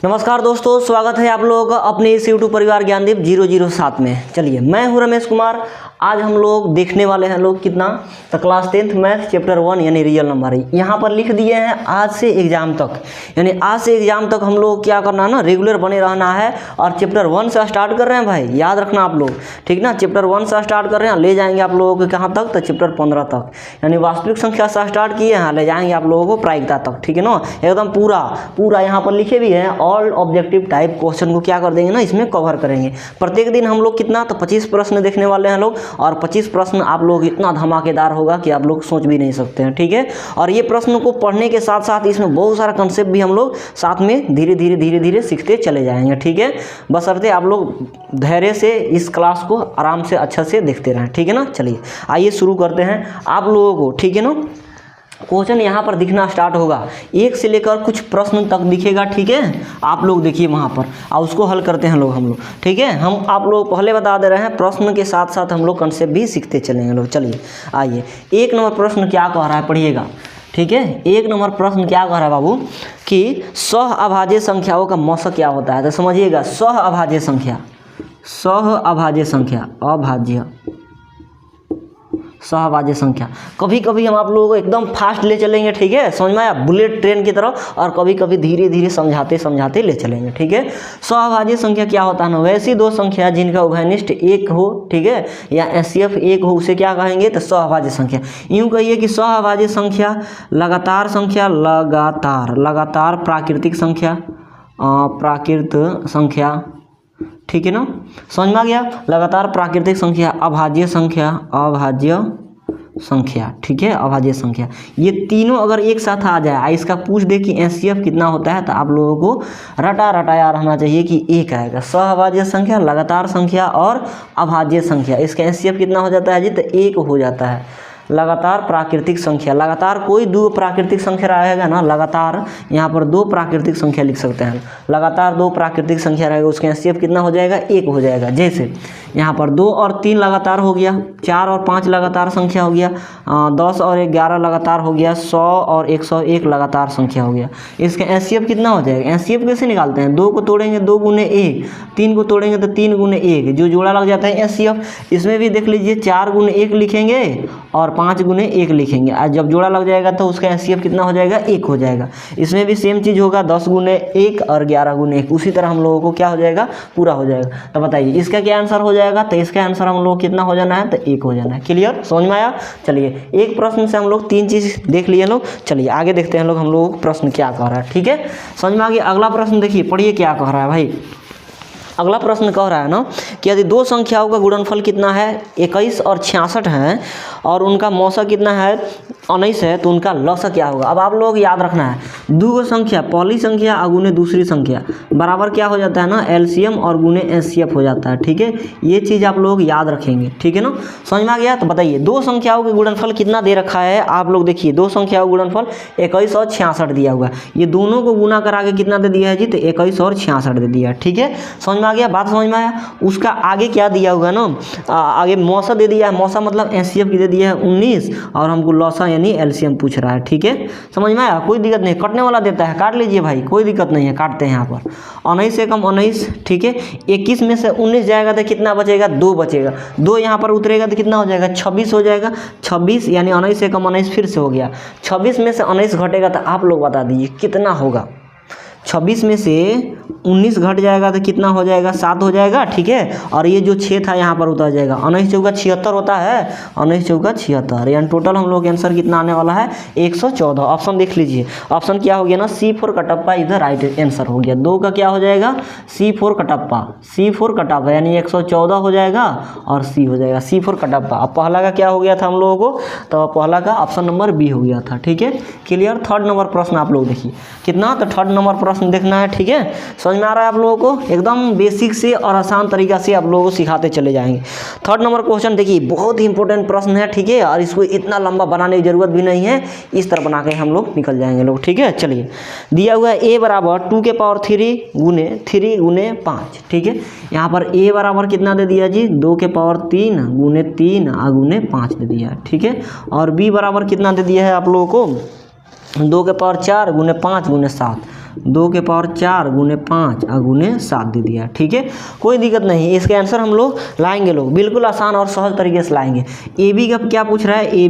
नमस्कार दोस्तों, स्वागत है आप लोगों का अपने इस यूट्यूब परिवार ज्ञानदीप 007 में। चलिए, मैं हूं रमेश कुमार। आज हम लोग देखने वाले हैं कितना तो क्लास 10th मैथ चैप्टर 1 यानी रियल नंबर। यहाँ पर लिख दिए हैं आज से एग्जाम तक, यानी आज से एग्जाम तक हम लोग क्या करना है ना, रेगुलर बने रहना है। और चैप्टर 1 से स्टार्ट कर रहे हैं भाई, याद रखना आप लोग, ठीक ना। चैप्टर 1 से स्टार्ट कर रहे हैं, ले जाएंगे आप लोगों को कहाँ तक, तो चैप्टर 15 तक, यानी वास्तविक संख्या से स्टार्ट किए हैं, ले जाएंगे आप लोगों को प्रायिकता तक, ठीक है ना। एकदम पूरा यहाँ पर लिखे भी हैं, ऑल ऑब्जेक्टिव टाइप क्वेश्चन को क्या कर देंगे ना, इसमें कवर करेंगे। प्रत्येक दिन हम लोग कितना तो 25 प्रश्न देखने वाले हैं लोग, और 25 प्रश्न आप लोग इतना धमाकेदार होगा कि आप लोग सोच भी नहीं सकते हैं, ठीक है। और ये प्रश्न को पढ़ने के साथ साथ इसमें बहुत सारा कंसेप्ट भी हम लोग साथ में धीरे धीरे सीखते चले जाएंगे, ठीक है। बशर्ते आप लोग धैर्य से इस क्लास को आराम से अच्छा से देखते रहें, ठीक है ना। चलिए आइए शुरू करते हैं आप लोगों को, ठीक है ना। क्वेश्चन यहाँ पर दिखना स्टार्ट होगा, 1 से लेकर कुछ प्रश्न तक दिखेगा, ठीक है। आप लोग देखिए वहाँ पर, और उसको हल करते हैं हम लोग, ठीक है। हम आप लोग पहले बता दे रहे हैं, प्रश्न के साथ साथ हम लोग कंसेप्ट भी सीखते चलेंगे लोग। चलिए आइए, 1 नंबर प्रश्न क्या कह रहा है, पढ़िएगा, ठीक है। 1 नंबर प्रश्न क्या कह रहा है बाबू कि सह अभाज्य संख्याओं का मौसक क्या होता है। तो समझिएगा, सह अभाज्य संख्या, सहभाज्य संख्या। कभी कभी हम आप लोगों को एकदम फास्ट ले चलेंगे, ठीक है, समझ में आया, बुलेट ट्रेन की तरह। और कभी कभी धीरे धीरे समझाते ले चलेंगे, ठीक है। सहभाज्य संख्या क्या होता है ना, वैसी दो संख्या जिनका उभयनिष्ठ 1 हो, ठीक है, या एचसीएफ 1 हो, उसे क्या कहेंगे तो सहभाज्य संख्या। यूँ कहिए कि सहभाज्य संख्या लगातार प्राकृतिक संख्या, ठीक है ना, समझ में आ गया। लगातार प्राकृतिक संख्या, अभाज्य संख्या, ठीक है, अभाज्य संख्या। ये तीनों अगर एक साथ आ जाए, इसका पूछ दे कि एचसीएफ कितना होता है, तो आप लोगों को रटाया रहना चाहिए कि 1 आएगा। सहभाज्य संख्या, लगातार संख्या और अभाज्य संख्या, इसका एचसीएफ कितना हो जाता है जी, तो 1 हो जाता है। लगातार प्राकृतिक संख्या, लगातार कोई 2 प्राकृतिक संख्या रहेगा ना, लगातार यहाँ पर 2 प्राकृतिक संख्या लिख सकते हैं। लगातार 2 प्राकृतिक संख्या रहेगा, उसका एचसीएफ कितना हो जाएगा, 1 हो जाएगा। जैसे यहाँ पर 2 और 3 लगातार हो गया, 4 और 5 लगातार संख्या हो गया, 10 और 11 लगातार हो गया, 100 और 101 लगातार संख्या हो गया। इसका एचसीएफ कितना हो जाएगा। एचसीएफ कैसे निकालते हैं, 2 को तोड़ेंगे 2 गुने 1, 3 को तोड़ेंगे तो 3 गुने 1, जो जोड़ा लग जाता है एचसीएफ। इसमें भी देख लीजिए, 4 गुने 1 लिखेंगे और 5 गुने 1 लिखेंगे, और जब जोड़ा लग जाएगा तो उसका एचसीएफ कितना हो जाएगा, 1 हो जाएगा। इसमें भी सेम चीज़ होगा, 10 गुने 1 और 11 गुने 1, उसी तरह हम लोगों को क्या हो जाएगा, पूरा हो जाएगा। तो बताइए इसका क्या आंसर हो जाएगा, तो इसका आंसर हम लोग कितना हो जाना है, तो 1 हो जाना है। क्लियर, समझ में आया। चलिए, एक प्रश्न से हम लोग 3 चीज़ देख लिए लोग। चलिए आगे देखते हैं हम लोग प्रश्न क्या कह रहा है, ठीक है, समझ में आ गया। अगला प्रश्न देखिए, पढ़िए क्या कह रहा है भाई। अगला प्रश्न कह रहा है ना कि यदि 2 संख्याओं का गुणनफल कितना है, 21 और 66 है, और उनका मौसा कितना है, 19 है, तो उनका लसा क्या होगा। अब आप लोग याद रखना है, 2 संख्या, पहली संख्या और गुने दूसरी संख्या बराबर क्या हो जाता है ना, एलसीएम और गुने एचसीएफ हो जाता है, ठीक है। ये चीज़ आप लोग याद रखेंगे, ठीक है ना, समझ में आ गया। तो बताइए 2 संख्याओं के गुणनफल कितना दे रखा है, आप लोग देखिए, 2 संख्याओं का गुणनफल 21 और 66 दिया हुआ है। ये दोनों को गुना करा के कितना दे दिया है जी, तो 21 और 66 दे दिया है, ठीक है। समझ में आ गया, बात समझ में आया। उसका आगे क्या दिया हुआ है ना, आगे मौसा दे दिया है, मौसा मतलब एचसीएफ की दे दिया है 19, और हमको लौसा यानी एलसीएम पूछ रहा है, ठीक है। समझ में आया, कोई दिक्कत नहीं, कटने वाला देता है, काट लीजिए भाई, कोई दिक्कत नहीं है, काटते हैं यहाँ पर। 19 से कम 19, ठीक है। 21 में से 19 जाएगा तो कितना बचेगा, 2 बचेगा। 2 यहाँ पर उतरेगा तो कितना हो जाएगा, 26 हो जाएगा। 26 यानी 19 से कम 19 फिर से हो गया। 26 में से 19 घटेगा तो आप लोग बता दीजिए कितना होगा। 26 में से 19 घट जाएगा तो कितना हो जाएगा, 7 हो जाएगा, ठीक है। और ये जो 6 था यहाँ पर उतर जाएगा, 19 चौका 76 होता है, 19 चौका 76, यानी टोटल हम लोग आंसर कितना आने वाला है, 114। ऑप्शन देख लीजिए, ऑप्शन क्या हो गया ना, C4 कटप्पा इधर राइट आंसर हो गया। 2 का क्या हो जाएगा, C4 कटप्पा यानी 114 हो जाएगा, और C हो जाएगा C4 कटप्पा। अब पहला का क्या हो गया था हम लोगों को, तो पहला का ऑप्शन नंबर B हो गया था, ठीक है। क्लियर। 3rd नंबर प्रश्न आप लोग देखिए कितना, तो 3rd नंबर प्रश्न देखना है, ठीक है। समझ में आ रहा है आप लोगों को, एकदम बेसिक से और आसान तरीका से आप लोगों को सिखाते चले जाएंगे। 3rd नंबर क्वेश्चन देखिए, बहुत ही इंपॉर्टेंट प्रश्न है, ठीक है, और इसको इतना लंबा बनाने की जरूरत भी नहीं है, इस तरह बना के हम लोग निकल जाएंगे लोग, ठीक है। चलिए, दिया हुआ है a बराबर 2 के पावर 3 गुने 5, ठीक है। यहाँ पर a बराबर कितना दे दिया जी, 2 के पावर 3 गुने 3 गुने 5 दे दिया है, ठीक है। और b बराबर कितना दे दिया है आप लोगों को, 2 के पावर 4 गुने 5 गुने 7। 2 के पावर 4 गुने 5 और गुने 7 दे दिया। ठीक है, कोई दिक्कत नहीं है, इसके आंसर हम लोग लाएंगे, लोग बिल्कुल आसान और सहज तरीके से लाएंगे। ए बी का क्या पूछ रहा है, ए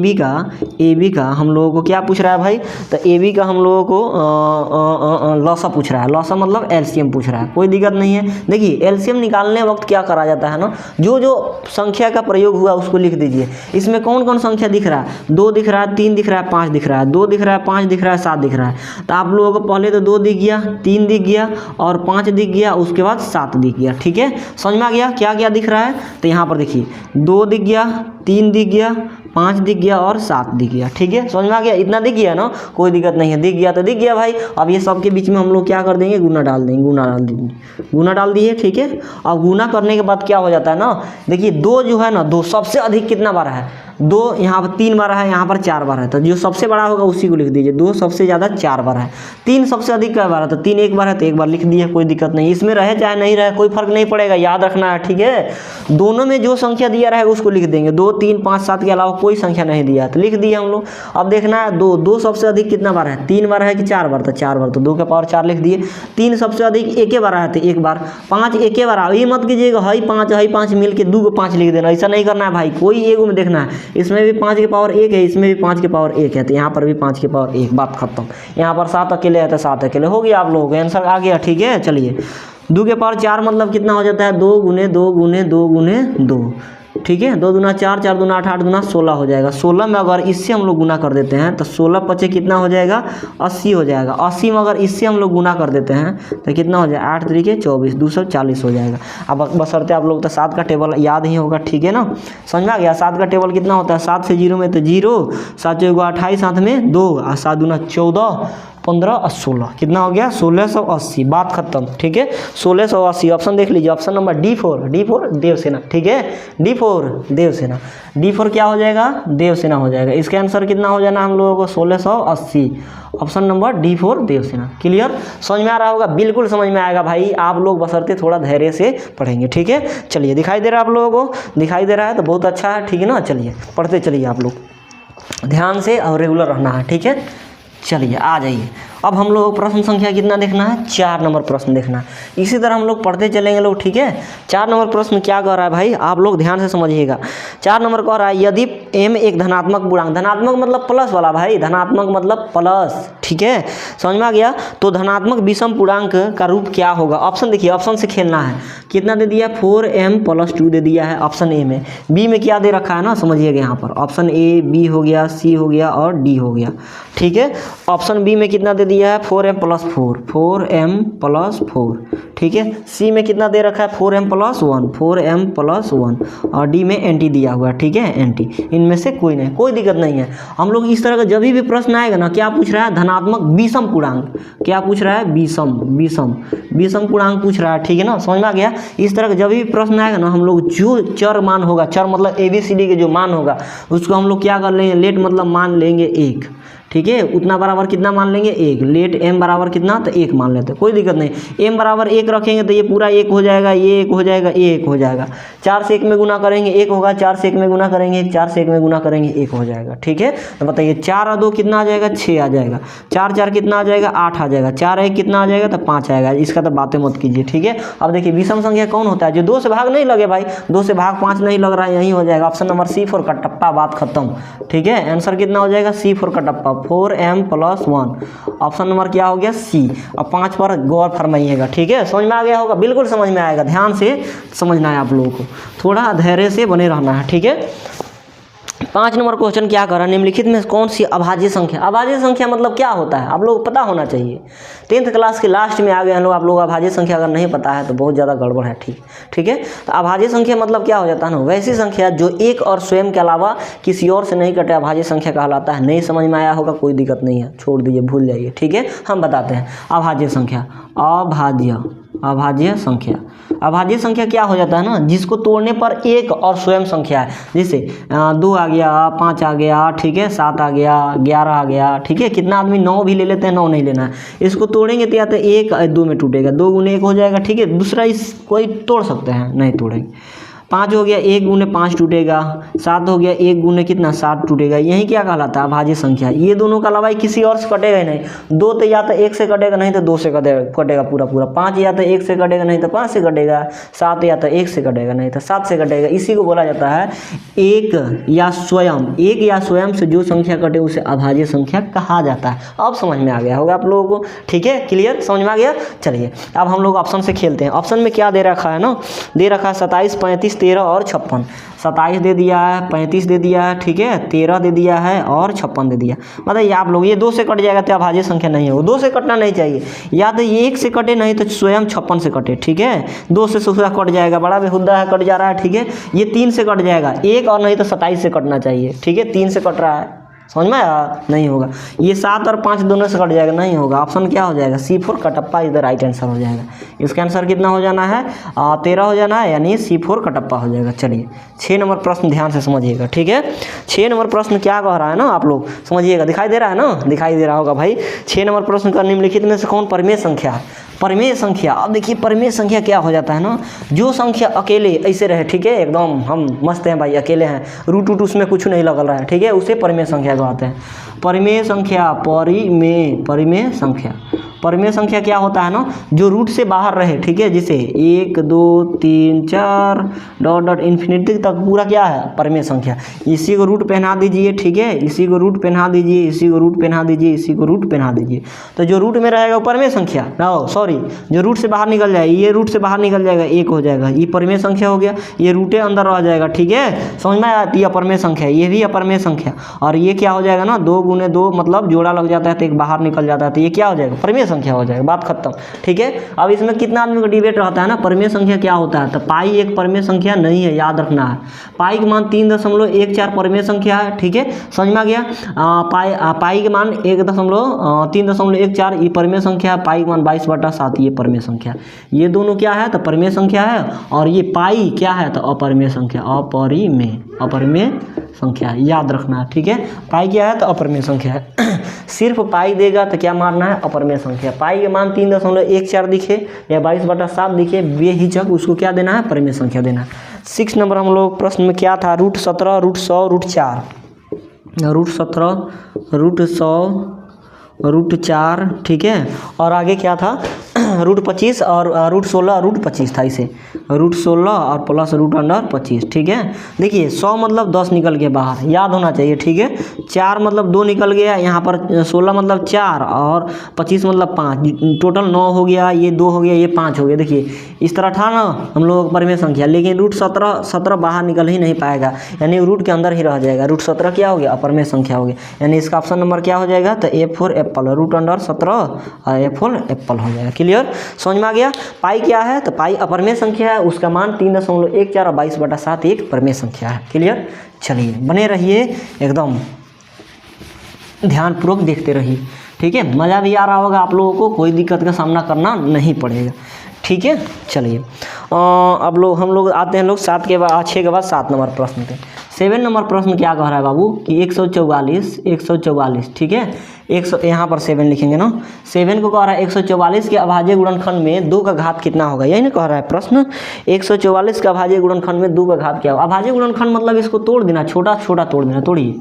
बी का हम लोगों को क्या पूछ रहा है भाई, तो ए बी का हम लोगों को लॉसा पूछ रहा है, लॉसा मतलब एलसीएम पूछ रहा है। कोई दिक्कत नहीं है। देखिए एलसीएम निकालने वक्त क्या करा जाता है ना, जो जो संख्या का प्रयोग हुआ उसको लिख दीजिए। इसमें कौन कौन संख्या दिख रहा है, 2 दिख रहा है, 3 दिख रहा है, 5 दिख रहा है, 2 दिख रहा है, 5 दिख रहा है, 7 दिख रहा है। तो आप लोगों को पहले तो 2 दिख गया, 3 दिख गया और 5 दिख गया, उसके बाद 7 दिख गया। ठीक है, समझ में आ गया क्या क्या दिख रहा है। तो यहाँ पर देखिए 2 दिख गया, 3 दिख गया, 5 दिख गया और 7 दिख गया। ठीक है, समझ में आ गया, इतना दिख गया ना, कोई दिक्कत नहीं है, दिख गया तो दिख गया भाई। अब ये सब के बीच में हम लोग क्या कर देंगे, गुना डाल देंगे, गुना डाल दिए। ठीक है, अब गुना करने के बाद क्या हो जाता है ना, देखिए 2 जो है ना, 2 सबसे अधिक कितना बार है, 2 यहाँ पर 3 बार है, यहाँ पर 4 बार है, तो जो सबसे बड़ा होगा उसी को लिख दीजिए। 2 सबसे ज़्यादा 4 बार है, 3 सबसे अधिक कई बार है, तो 3 एक बार है तो एक बार लिख दिया, कोई दिक्कत नहीं, इसमें रहे चाहे नहीं रहे कोई फर्क नहीं पड़ेगा, याद रखना है। ठीक है, दोनों में जो संख्या दिया रहेगा उसको लिख देंगे, 2, 3, 5, 7 के अलावा कोई संख्या नहीं दिया तो लिख दिए हम लोग। अब देखना है 2 सबसे अधिक कितना बार है, 3 बार है कि 4 बार, तो 4 बार, तो 2 के पावर 4 लिख दिए। 3 सबसे अधिक एक बार है तो एक बार, 5 एक बार, ये मत कीजिएगा हई 5 मिल के 2 को 5 लिख देना, ऐसा नहीं करना है भाई, कोई एगो में देखना है, इसमें भी 5 के पावर 1 है, इसमें भी 5 के पावर 1 है, तो यहाँ पर भी 5 के पावर 1, बात खत्म। यहाँ पर 7 अकेले है तो 7 अकेले हो गया, आप लोगों का आंसर आ गया। ठीक है, चलिए 2 के पावर 4 मतलब कितना हो जाता है, 2 गुने 2 गुने 2 गुने 2। ठीक है, 2 दूना 4, 4 दूना 8, 8 दूना 16 हो जाएगा। 16 में अगर इससे हम लोग गुना कर देते हैं तो 16 पचे कितना हो जाएगा, 80 हो जाएगा। 80 में अगर इससे हम लोग गुना कर देते हैं तो कितना हो जाएगा, 8 तरीके 24, 240 हो जाएगा। अब बशर्ते आप लोग तो 7 का टेबल याद ही होगा। ठीक है ना, समझ में आ गया। 7 का टेबल कितना होता है, 7 से 0 में तो 0, 7 चौको 28, 7 में 2 और 7 दूना 14, 15 और 16 कितना हो गया, 1680, बात खत्म। ठीक है, 1680 ऑप्शन देख लीजिए, ऑप्शन नंबर D4 देवसेना। ठीक है, D4 देवसेना, D4 क्या हो जाएगा, देवसेना हो जाएगा। इसका आंसर कितना हो जाना हम लोगों को, 1680, option number D4 Devasena. Clear, समझ में आ रहा होगा, बिल्कुल समझ में आएगा भाई, आप लोग बशर्ते थोड़ा धैर्य से पढ़ेंगे। ठीक है, चलिए दिखाई दे रहा है आप लोगों को, दिखाई दे रहा है तो बहुत अच्छा है। ठीक है ना, चलिए पढ़ते चलिए आप लोग ध्यान से और रेगुलर रहना है। ठीक है, चलिए आ जाइए। अब हम लोग प्रश्न संख्या कितना देखना है, 4 नंबर प्रश्न देखना है। इसी तरह हम लोग पढ़ते चलेंगे लोग। ठीक है, 4 नंबर प्रश्न क्या कह रहा है भाई, आप लोग ध्यान से समझिएगा। 4 नंबर कह रहा है, यदि m एक धनात्मक पूर्णांक, धनात्मक मतलब प्लस वाला भाई, धनात्मक मतलब प्लस। ठीक है, समझ में आ गया। तो धनात्मक विषम पूर्णांक का रूप क्या होगा, ऑप्शन देखिए, ऑप्शन से खेलना है। कितना दे दिया, 4m+2 दे दिया है ऑप्शन ए में। बी में क्या दे रखा है ना, समझिएगा यहाँ पर ऑप्शन ए, बी हो गया, सी हो गया और डी हो गया। ठीक है, ऑप्शन बी में कितना दे दिया है, 4m+4, 4m+4। ठीक है, सी में कितना दे रखा है, 4m+1, 4m+1 और डी में एंटी दिया हुआ है। ठीक है, एंटी, इनमें से कोई नहीं, कोई दिक्कत नहीं है। हम लोग इस तरह का जब भी प्रश्न आएगा ना, क्या पूछ रहा है, धनात्मक विषम पूर्णांक, क्या पूछ रहा है, विषम पूर्णांक पूछ रहा है। ठीक है ना, समझ में आ गया। इस तरह का जब भी प्रश्न आएगा ना, हम लोग जो चर मान होगा, चर मतलब ABCD के जो मान होगा उसको हम लोग क्या कर लेंगे, लेट मतलब मान लेंगे 1। ठीक है, उतना बराबर कितना मान लेंगे, 1। लेट m बराबर कितना, तो 1 मान लेते हैं, कोई दिक्कत नहीं। m बराबर 1 रखेंगे तो ये पूरा 1 हो जाएगा, ये 1 हो जाएगा, ये 1 हो जाएगा। 4 से 1 में गुना करेंगे 1 होगा, 4 से 1 में गुना करेंगे 4 से 1 में गुना करेंगे 1 हो जाएगा। ठीक है, तो बताइए 4 और 2 कितना आ जाएगा, 6 आ जाएगा। 4 4 कितना आ जाएगा, 8 आ जाएगा। 4 1 कितना आ जाएगा, तो 5 आएगा। इसका तो बातें मत कीजिए। ठीक है, अब देखिए विषम संख्या कौन होता है, जो 2 से भाग नहीं लगे भाई, 2 से भाग 5 नहीं लग रहा है, यही हो जाएगा ऑप्शन नंबर C4 का टप्पा, बात खत्म। ठीक है, आंसर कितना हो जाएगा, C4 का टप्पा, 4m+1। ऑप्शन नंबर क्या हो गया, C। अब 5 पर गौर फरमाइएगा। ठीक है, समझ में आ गया होगा, बिल्कुल समझ में आएगा, ध्यान से समझना है आप लोगों को, थोड़ा धैर्य से बने रहना है। ठीक है, 5 नंबर क्वेश्चन क्या कर रहा है, निम्नलिखित में कौन सी अभाज्य संख्या, अभाज्य संख्या मतलब क्या होता है आप लोगों को पता होना चाहिए। 10th क्लास के लास्ट में आ गए हम लोग, आप लोग अभाज्य संख्या अगर नहीं पता है तो बहुत ज़्यादा गड़बड़ है। ठीक है, तो अभाज्य संख्या मतलब क्या हो जाता है ना, वैसी संख्या जो एक और स्वयं के अलावा किसी और से नहीं कटे, अभाज्य संख्या कहलाता है। नहीं समझ में आया होगा, कोई दिक्कत नहीं है, छोड़ दीजिए, भूल जाइए। ठीक है, हम बताते हैं अभाज्य संख्या। अभाज्य संख्या, अभाज्य संख्या क्या हो जाता है ना, जिसको तोड़ने पर एक और स्वयं संख्या है, जैसे 2 आ गया, 5 आ गया, ठीक है, 7 आ गया, 11 आ गया। ठीक है, कितना आदमी 9 भी ले लेते हैं, 9 नहीं लेना है। इसको तोड़ेंगे तो या तो 1 2 में टूटेगा, 2 गुने 1 हो जाएगा। ठीक है, दूसरा इस कोई तोड़ सकते हैं, नहीं तोड़ेंगे। 5 हो गया 1 गुने 5 टूटेगा, 7 हो गया 1 गुने कितना 7 टूटेगा। यही क्या कहलाता है अभाज्य संख्या। ये दोनों का अलावा किसी और से कटेगा ही नहीं। 2 तो या तो 1 से कटेगा नहीं तो 2 से कटेगा पूरा पूरा। 5 या तो 1 से कटेगा नहीं तो 5 से कटेगा। 7 या तो 1 से कटेगा नहीं तो 7 से कटेगा। इसी को बोला जाता है एक या स्वयं से जो संख्या कटे उसे अभाज्य संख्या कहा जाता है। अब समझ में आ गया होगा आप लोगों को, ठीक है, क्लियर, समझ में आ गया। चलिए अब हम लोग ऑप्शन से खेलते हैं। ऑप्शन में क्या दे रखा है ना, दे रखा है 27, 35, 13 और 56। 27 दे दिया है, 35 दे दिया है, ठीक है, 13 दे दिया है और 56 दे दिया। बताइए आप लोग, ये 2 से कट जाएगा तो अभाज्य संख्या नहीं होगा। 2 से कटना नहीं चाहिए, या तो ये 1 से कटे नहीं तो स्वयं 56 से कटे, ठीक है। 2 से सूखा कट जाएगा, बड़ा बेहुदा है, कट जा रहा है, ठीक है। ये 3 से कट जाएगा, 1 और नहीं तो 27 से कटना चाहिए, ठीक है। 3 से कट रहा है, समझ में आया, नहीं होगा। ये 7 और 5 दोनों से कट जाएगा, नहीं होगा। ऑप्शन क्या हो जाएगा, C4 कटप्पा इधर राइट आंसर हो जाएगा। इसका आंसर कितना हो जाना है, 13 हो जाना है, यानी C4 कटप्पा हो जाएगा। चलिए 6 नंबर प्रश्न ध्यान से समझिएगा, ठीक है। 6 नंबर प्रश्न क्या कह रहा है ना, आप लोग समझिएगा। दिखाई दे रहा है ना, दिखाई दे रहा होगा भाई। 6 नंबर प्रश्न का निम्नलिखित में से कौन परिमेय संख्या है। परिमेय संख्या, अब देखिए परिमेय संख्या क्या हो जाता है ना, जो संख्या अकेले ऐसे रहे, ठीक है, एकदम हम मस्त हैं भाई, अकेले हैं, रूट वूट उसमें कुछ नहीं लगल रहा है, ठीक है, उसे परिमेय संख्या कहते हैं। परिमेय संख्या, परिमेय संख्या, परिमेय संख्या क्या होता है ना, जो रूट से बाहर रहे, ठीक है, जिसे 1 2 3 4 डॉट डॉट इन्फिनिटी तक पूरा क्या है परिमेय संख्या। इसी को रूट पहना दीजिए, ठीक है, इसी को रूट पहना दीजिए, इसी को रूट पहना दीजिए, इसी को रूट पहना दीजिए, तो जो रूट में रहेगा वो परिमेय संख्या, सॉरी, जो रूट से बाहर निकल जाएगा, ये रूट से बाहर निकल जाएगा, 1 हो जाएगा, ये परिमेय संख्या हो गया। ये रूटे अंदर रह जाएगा, ठीक है, समझ में आती है, अपरिमेय संख्या, ये भी अपरिमेय संख्या। और ये क्या हो जाएगा ना, 2 गुने 2 मतलब जोड़ा लग जाता है तो एक बाहर निकल जाता है, तो ये क्या हो जाएगा परिमेय संख्या हो जाएगा, बात खत्म, ठीक है। अब इसमें कितना आदमी का डिबेट रहता है ना, परिमेय संख्या क्या होता है, तो पाई एक परिमेय संख्या नहीं है, याद रखना है। पाई के मान 3.14 परिमेय संख्या है, ठीक है, समझ में आ गया। पाई के मान 3.14 ये परिमेय संख्या है। पाई के मान 22/7 ये परिमेय संख्या। ये दोनों क्या है तो परिमेय संख्या है, और ये पाई क्या है तो अपरिमेय संख्या, अपरिमेय संख्या, याद रखना है, ठीक है। पाई क्या है तो अपरिमेय संख्या है। सिर्फ पाई देगा तो क्या मारना है, अपरिमेय संख्या। पाई के मान 3.14 दिखे या 22/7 दिखे, बेहिचक उसको क्या देना है, परिमेय संख्या देना है। 6 नंबर हम लोग प्रश्न में क्या था, √17, √100, √4, √17, √100, √4, ठीक है, और आगे क्या था √25 और √16 √25 था, इसे √16 और प्लस √25, ठीक है। देखिए 100 मतलब 10 निकल के बाहर, याद होना चाहिए, ठीक है। 4 मतलब 2 निकल गया, यहाँ पर 16 मतलब 4 और 25 मतलब 5, टोटल 9 हो गया, ये 2 हो गया, ये 5 हो गया। देखिए इस तरह था ना हम लोग परिमेय संख्या, लेकिन √17 बाहर निकल ही नहीं पाएगा, यानी रूट के अंदर ही रह जाएगा। √17 क्या हो गया, अपरिमेय संख्या हो गया, यानी इसका ऑप्शन नंबर क्या हो जाएगा तो A4 एप्पल, √17 और A4 एप्पल हो जाएगा। क्लियर, समझ में आ गया। पाई क्या है तो पाई अपरिमेय संख्या है, उसका मान 3.14 और 22/7 एक परिमेय संख्या है। क्लियर, चलिए बने रहिए, एकदम ध्यानपूर्वक देखते रहिए, ठीक है। मज़ा भी आ रहा होगा आप लोगों को, कोई दिक्कत का सामना करना नहीं पड़ेगा, ठीक है। चलिए अब हम लोग आते हैं 6 के बाद 7 नंबर प्रश्न पे। 7 नंबर प्रश्न क्या कह रहा है बाबू कि 144, ठीक है, 100 यहाँ पर 7 लिखेंगे ना। 7 को कह रहा है 144 के अभाज्य गुणनखंड में 2 का घात कितना होगा, यही ना कह रहा है प्रश्न। 144 के अभाज्य गुणनखंड में 2 का घात क्या होगा। अभाज्य गुणनखंड मतलब इसको तोड़ देना, छोटा छोटा तोड़ देना, तोड़िए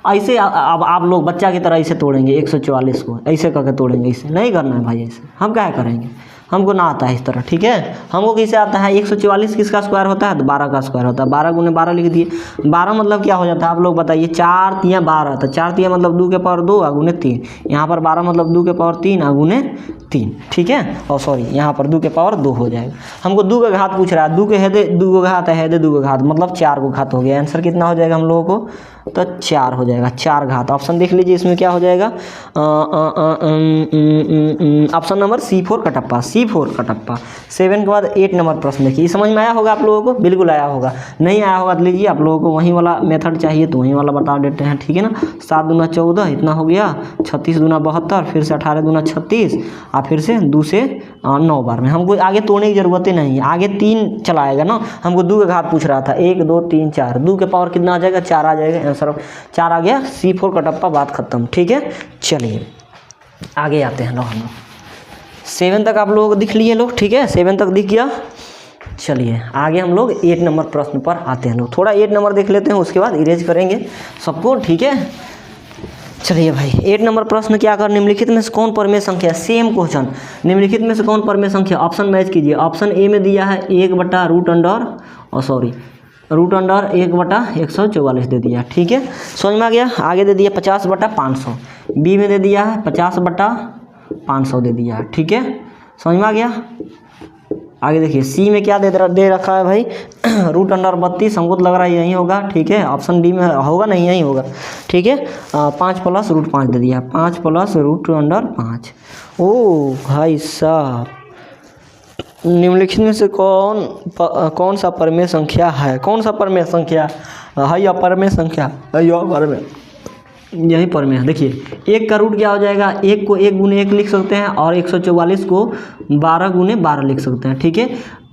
ऐसे। अब आप लोग बच्चा की तरह ऐसे तोड़ेंगे 144 को, ऐसे करके तोड़ेंगे, ऐसे नहीं करना है भाई, ऐसे हम क्या करेंगे, हमको ना आता है इस तरह, ठीक है। हमको कैसे आता है, 144 किसका स्क्वायर होता है तो 12 का स्क्वायर होता है। 12 गुने 12 लिख दिए। 12 मतलब क्या हो जाता है आप लोग बताइए, 4 तिया 12, तो 4 तिया मतलब 2 के पावर 2 गुने 3। यहाँ पर 12 मतलब 2 के पावर 3 गुने 3, ठीक है, और सॉरी यहाँ पर 2 के पावर 2 हो जाएगा। हमको 2 का घात पूछ रहा है, 2 के हेदे 2 का घात है, हेदे 2 का घात मतलब 4 को घात हो गया। आंसर कितना हो जाएगा हम लोगों को तो 4 हो जाएगा, 4 घात। ऑप्शन देख लीजिए इसमें क्या हो जाएगा, option number C4 Kattappa, C4 Kattappa. 7 के बाद 8 नंबर प्रश्न देखिए, समझ में आया होगा आप लोगों को, बिल्कुल आया होगा। नहीं आया होगा तो लीजिए, आप लोगों को वहीं वाला मेथड चाहिए तो वहीं वाला बता देते हैं, ठीक है ना। 7 दूना 14 इतना हो गया, 36 दूना 72, फिर से 18 दूना 36, और फिर से 2 से 9 बार में। हमको आगे तोड़ने की ज़रूरत ही नहीं है, आगे 3 चलाएगा ना। हमको 2 का घात पूछ रहा था, 1 2 3 4, 2 के पावर कितना आ जाएगा 4 आ जाएगा, आंसर 4 आ गया। C4 कटप्पा, बात खत्म, ठीक है। चलिए आगे आते हैं हम लोग 7 तक आप लोग दिख लिए लोग, ठीक है, 7 तक दिख गया। चलिए आगे हम लोग 8 नंबर प्रश्न पर आते हैं। लोग थोड़ा 8 नंबर देख लेते हैं, उसके बाद इरेज करेंगे सबको, ठीक है। चलिए भाई 8 नंबर प्रश्न क्या कर, निम्नलिखित में से कौन परमेय संख्या, सेम क्वेश्चन, निम्नलिखित में से कौन परमेय संख्या, ऑप्शन मैच कीजिए। ऑप्शन ए में दिया है 1/144 दे दिया, ठीक है, समझ में आ गया। आगे दे दिया 50/500, बी में दे दिया है 50/500 दे दिया है, ठीक है, समझ में आ गया। आगे देखिए सी में क्या दे रखा है भाई, √32, हमको तो लग रहा है यही होगा, ठीक है। ऑप्शन डी में होगा नहीं, यही होगा, ठीक है। 5 + √5 दे दिया, 5 + √5। ओ भाई साहब, निम्नलिखित में से कौन सा परमेय संख्या है, कौन सा परमेय संख्या है, या परमेय संख्या है, या परमेय, यही परमेय है। देखिए 1 का रूट क्या हो जाएगा, 1 को 1 × 1 लिख सकते हैं, और 144 को 12 × 12 लिख सकते हैं, ठीक है।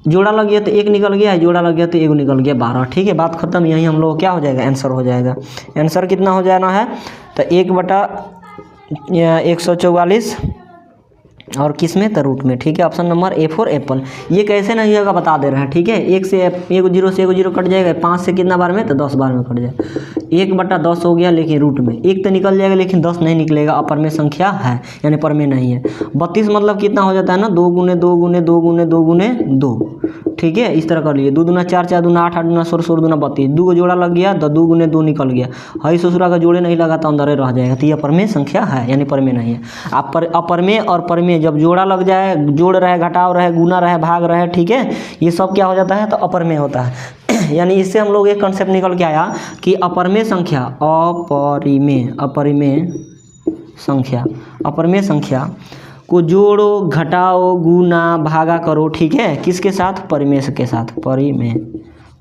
जोड़ा लग गया तो 1 निकल गया, जोड़ा लग गया तो 1 निकल गया 12, ठीक है, बात खत्म। यही हम लोग क्या हो जाएगा, आंसर हो जाएगा। आंसर कितना हो जाना है, तो 1/144 और किस में, तो रूट में, ठीक है। Option number A for Apple. ये कैसे नहीं होगा बता दे रहे हैं, ठीक है। 1 से 1 0 से 1 0 कट जाएगा, 5 से कितना बार में, तो 10 बार में कट जाएगा। 1/10 हो गया, लेकिन रूट में 1 तो निकल जाएगा, लेकिन 10 नहीं निकलेगा, अपरमेय संख्या है, यानी परमेय नहीं है। 32 मतलब कितना हो जाता है ना, 2 × 2 × 2 × 2 × 2, ठीक है। इस तरह कर लिए, 2 दूना 4, 4 दूना 8, 8 दूना 16, 16 दूना 32, 2 को जोड़ा लग गया तो 2 × 2 निकल गया। हई ससुरा का जोड़े नहीं लगा तो अंदर रह जाएगा, तो यह परमेय संख्या है, यानी परमेय नहीं है। अपरमेय और परमेय जब जोड़ा लग जाए, जोड़ रहे, घटाव रहे, गुना रहे, भाग रहे, ठीक है, ये सब क्या हो जाता है, तो अपरमेय होता है। यानी इससे हम लोग एक कंसेप्ट निकल के आया कि अपरमेय संख्या, अपरमेय संख्या को जोड़ो, घटाओ, गुना, भागा करो, ठीक है, किसके साथ, परमेय के साथ,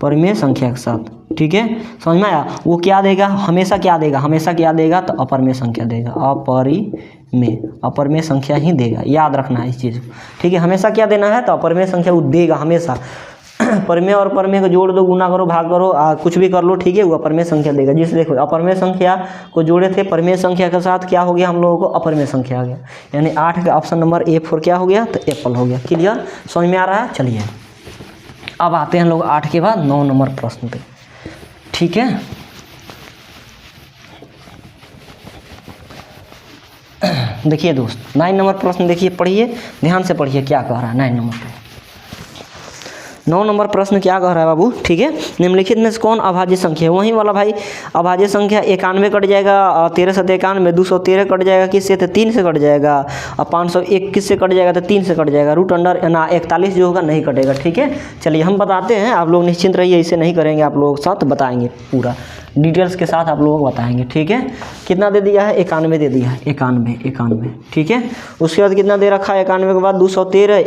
परमेय संख्या के साथ, ठीक है, समझ में आया। वो क्या देगा, हमेशा क्या देगा, तो अपरमेय संख्या देगा, अपरमेय संख्या ही देगा, याद रखना है इस चीज़ को, ठीक है। हमेशा क्या देना है, तो अपरमेय संख्या वो देगा हमेशा। परमेय और परमेय को जोड़ दो, गुना करो, भाग करो, कुछ भी कर लो, ठीक है, वो अपरमेय संख्या देगा। जिससे देखो अपरमेय संख्या को जोड़े थे परमेय संख्या के साथ, क्या हो गया हम लोगों को, अपरमेय संख्या आ गया। यानी 8 का ऑप्शन नंबर ए फॉर क्या हो गया, तो एप्पल हो गया। क्लियर, समझ में आ रहा है। चलिए अब आते हैं लोग 8 के बाद 9 नंबर प्रश्न पे, ठीक है। देखिए दोस्त 9 नंबर प्रश्न देखिए, पढ़िए, ध्यान से पढ़िए क्या कह रहा है 9 नंबर पे। 9 नंबर प्रश्न क्या कह रहा है बाबू, ठीक है। निम्नलिखित में से कौन अभाज्य संख्या है, वही वाला भाई, अभाज्य संख्या 91 कट जाएगा, 13 × 91, 213 कट जाएगा, किससे, तो 3 से कट जाएगा, और 501 किससे कट जाएगा, तो 3 से कट जाएगा। √41 जो होगा नहीं कटेगा, ठीक है। चलिए हम बताते हैं, आप लोग निश्चिंत रहिए, इसे नहीं करेंगे, आप लोगों के साथ बताएंगे, पूरा डिटेल्स के साथ आप लोगों को बताएंगे, ठीक है। कितना दे दिया है, 91 दे दिया है, 91, ठीक है। उसके बाद कितना दे रखा है, 91 के बाद 213,